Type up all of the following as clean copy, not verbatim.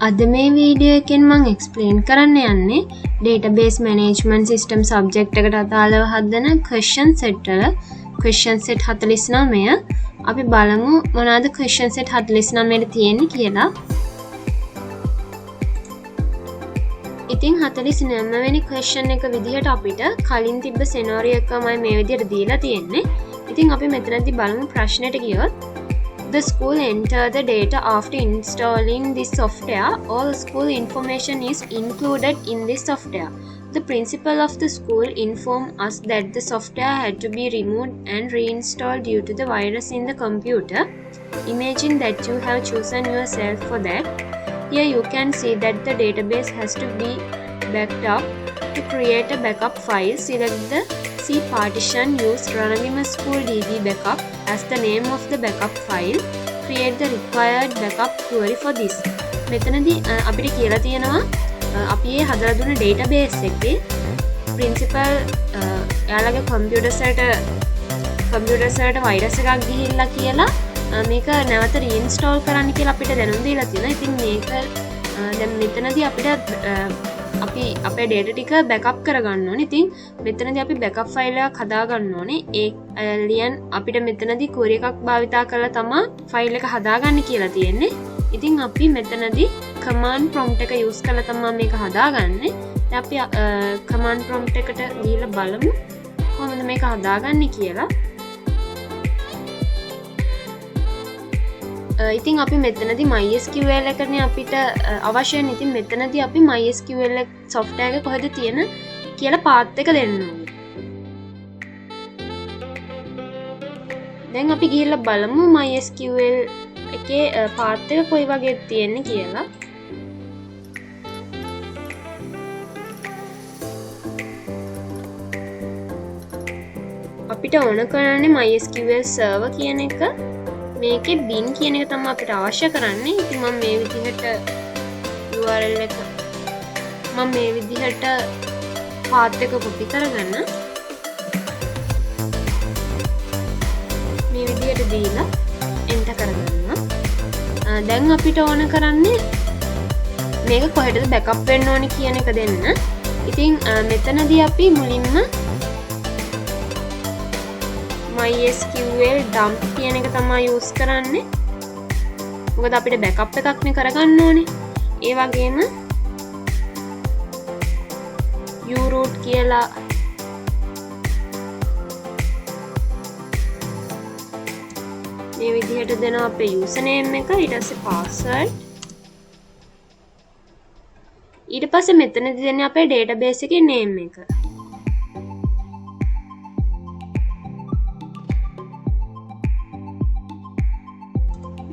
අද මේ වීඩියෝ එකෙන් මම එක්ස්ප්ලেইন කරන්න යන්නේ database management system subject එකට අදාළව හදන question set වල question set 49 අපි බලමු මොනවාද question set 49 ට තියෙන්නේ කියලා. ඉතින් 49 වෙනි question එක විදිහට අපිට කලින් තිබ්බ scenario එකමයි මේ විදිහට දීලා තියෙන්නේ. ඉතින් අපි මෙතනදී බලමු ප්‍රශ්නෙට ගියොත් The school enter the data after installing this software. All school information is included in this software. The principal of the school informed us that the software had to be removed and reinstalled due to the virus in the computer. Imagine that you have chosen yourself for that. Here you can see that the database has to be backed up. To create a backup file, select the C partition, use Ranavima School DB backup as the name of the backup file. Create the required backup query for this. මෙතනදී අපිට කියලා තියෙනවා අපි මේ හදලා දුන්න database එකේ principal එයාලගේ computers වලට virus එකක් ගිහිල්ලා කියලා මේක නැවත reinstall කරන්න කියලා අපිට දැනුම් දීලා තියෙනවා. ඉතින් මේක දැන් මෙතනදී අපිට අපි අපේ data ටික backup කරගන්න ඕනේ. ඉතින් මෙතනදී අපි backup file එකක් හදා ගන්න ඕනේ. ඒ ලියන් අපිට මෙතනදී query එකක් භාවිතා කරලා තමයි file එක හදාගන්න කියලා තියෙන්නේ. ඉතින් අපි මෙතනදී command prompt එක use කරලා තමයි මේක හදාගන්නේ. දැන් අපි command prompt එකට ගිහිල්ලා බලමු කොහොමද මේක හදාගන්නේ කියලා. ඉතින් අපි මෙතනදී mySQL එකනේ අපිට අවශ්‍ය වෙන්නේ. ඉතින් මෙතනදී අපි mySQL software එක කොහෙද තියෙන කියලා path එක දෙන්න ඕනේ. දැන් අපි ගිහිල්ලා බලමු mySQL එකේ path එක කොයි වගේද තියෙන්නේ කියලා. අපිට ඕන කරන්නේ mySQL server කියන එක. මේකේ bin කියන එක තමයි අපිට අවශ්‍ය කරන්නේ. ඉතින් මම මේ විදිහට URL එක මම මේ විදිහට path එක copy කරගන්න. මේ විදිහට දීලා enter කරගන්න. දැන් අපිට ඕන කරන්නේ මේක කොහෙටද backup වෙන්න ඕනේ කියන එක දෙන්න. ඉතින් මෙතනදී අපි මුලින්ම mySQL dump කියන එක තමයි use කරන්නේ. මොකද අපිට backup එකක් නේ කරගන්න ඕනේ. ඒ වගේම uroot කියලා මේ විදිහට දෙනවා අපේ username එක. ඊට පස්සේ password. ඊට පස්සේ මෙතනදී දෙන්නේ අපේ database එකේ name එක.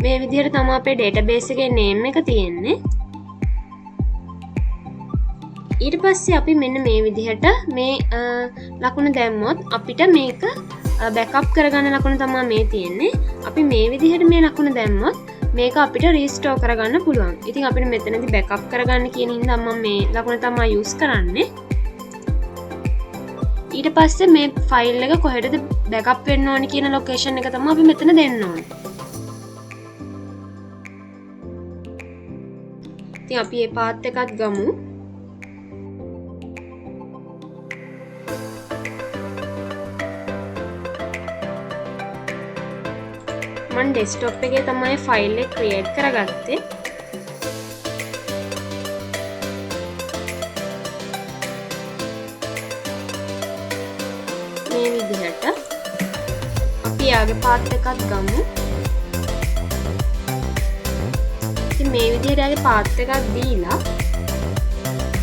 මේ විදිහට තමයි අපේ database එකේ name එක තියෙන්නේ. ඊට පස්සේ අපි මෙන්න මේ විදිහට මේ ලකුණ දැම්මොත් අපිට මේක backup කරගන්න ලකුණ තමයි මේ තියෙන්නේ. අපි මේ විදිහට මේ ලකුණ දැම්මොත් මේක අපිට restore කරගන්න පුළුවන්. ඉතින් අපිට මෙතනදී backup කරගන්න කියන හින්දා මම මේ ලකුණ තමයි use කරන්නේ. ඊට පස්සේ මේ file එක කොහෙටද backup වෙන්න ඕනේ කියන location එක තමයි අපි මෙතන දෙන්න ඕනේ. ඉතින් අපි මේ path එකත් ගමු. මම desktop එකේ තමයි file එක create කරගත්තේ. මේ විදිහට අපි යාගේ path එකත් ගමු. මේ විදිහට ආගේ path එකක් දීලා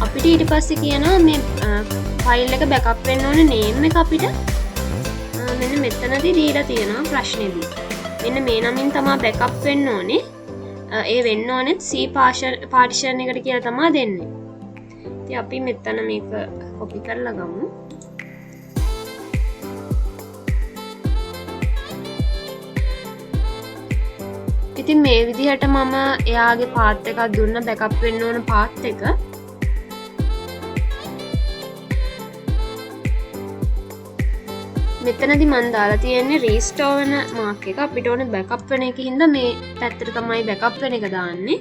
අපිට ඊට පස්සේ කියනවා මේ ෆයිල් එක බෑකප් වෙන්න ඕන name එක අපිට මෙන්න මෙතනදී දීලා තියෙනවා ප්‍රශ්නේදී. මෙන්න මේ නමින් තමයි බෑකප් වෙන්න ඕනේ. ඒ වෙන්න ඕනේ C partition එකට කියලා තමයි දෙන්නේ. ඉතින් අපි මෙතන මේක copy කරලා ගමු. ඉතින් මේ විදිහට මම එයාගේ path එකක් දුන්න backup වෙන්න ඕන path එක. මෙතනදී මම දාලා තියෙන්නේ restore වෙන mark එක. අපිට ඕනේ backup වෙන එකකින්ද මේ පැත්තට තමයි backup වෙන එක දාන්නේ.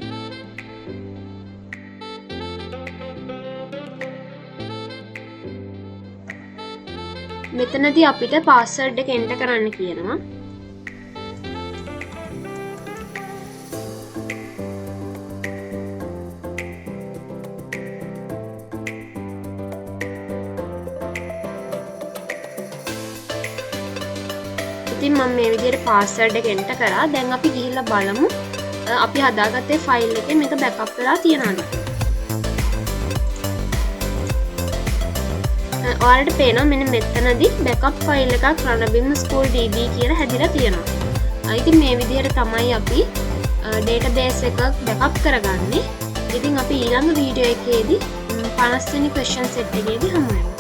මෙතනදී අපිට පාස්වර්ඩ් එක එන්ටර් කරන්න කියනවා. ඉතින් මම මේ විදිහට පාස්වර්ඩ් එක එන්ටර් කරා. දැන් අපි ගිහිල්ලා බලමු අපි හදාගත්තේ ෆයිල් එකේ මේක බෑකප් වෙලා තියෙනවද. ඔයාලට පේනවා මෙන්න මෙතනදී බෑකප් ෆයිල් එකක් රණබිම් ස්කූල් db කියලා හැදිලා තියෙනවා. ඉතින් මේ විදිහට තමයි අපි database එකක් බෑකප් කරගන්නේ. ඉතින් අපි ඊළඟ වීඩියෝ එකේදී 50 වෙනි question set එකේදී හමු වෙමු.